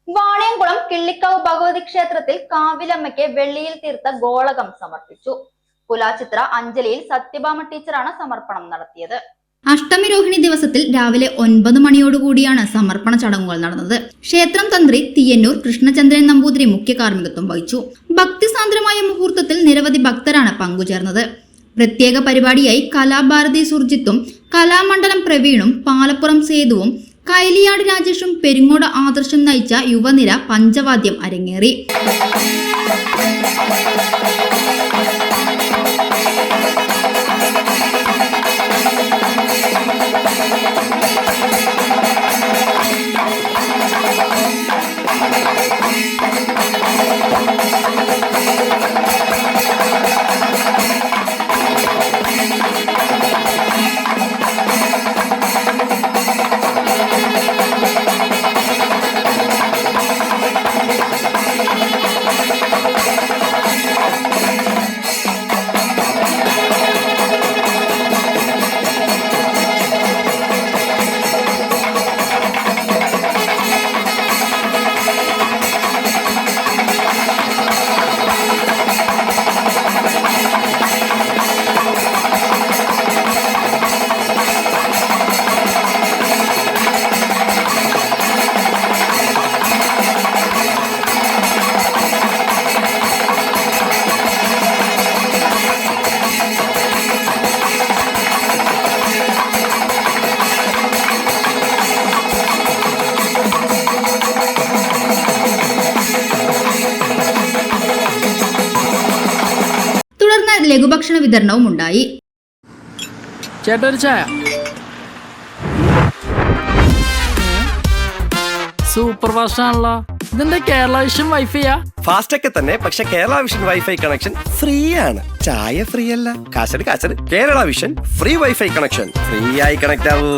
വാണിയംകുളം കിള്ളിക്കാവ് ഭഗവതി ക്ഷേത്രത്തിൽ കാവിലമ്മയ്ക്ക് വെള്ളിയിൽ തീർത്ത ഗോളകം സമർപ്പിച്ചു. കുലാചിത്ര അഞ്ജലിയിൽ സത്യഭാമ ടീച്ചറാണ് സമർപ്പണം നടത്തിയത്. അഷ്ടമിരോഹിണി ദിവസത്തിൽ രാവിലെ 9 മണിയോടുകൂടിയാണ് സമർപ്പണ ചടങ്ങുകൾ നടന്നത്. ക്ഷേത്രം തന്ത്രി തിയന്നൂർ കൃഷ്ണചന്ദ്രൻ നമ്പൂതിരി മുഖ്യ കാർമ്മികത്വം വഹിച്ചു. ഭക്തിസാന്ദ്രമായ മുഹൂർത്തത്തിൽ നിരവധി ഭക്തരാണ് പങ്കുചേർന്നത്. പ്രത്യേക പരിപാടിയായി കലാഭാരതി സുർജിത്തും കലാമണ്ഡലം പ്രവീണും പാലപ്പുറം സേതുവും കൈലിയാട് രാജേഷും പെരിങ്ങോട് ആദർശം നയിച്ച യുവനിര പഞ്ചവാദ്യം അരങ്ങേറി. ലഘുഭക്ഷണ വിതരണവും ഉണ്ടായി. സൂപ്പർ ഫാസ്റ്റ് ആണല്ലോ. ഇതിന്റെ കേരള വിഷൻ വൈഫൈയാ? ഫാസ്റ്റ് ഒക്കെ തന്നെ, പക്ഷെ Kerala vision wifi connection free ആണ്. ചായ ഫ്രീ അല്ല, കാശട് Kerala vision free wifi connection. Free ആയി കണക്ട് ആവൂ.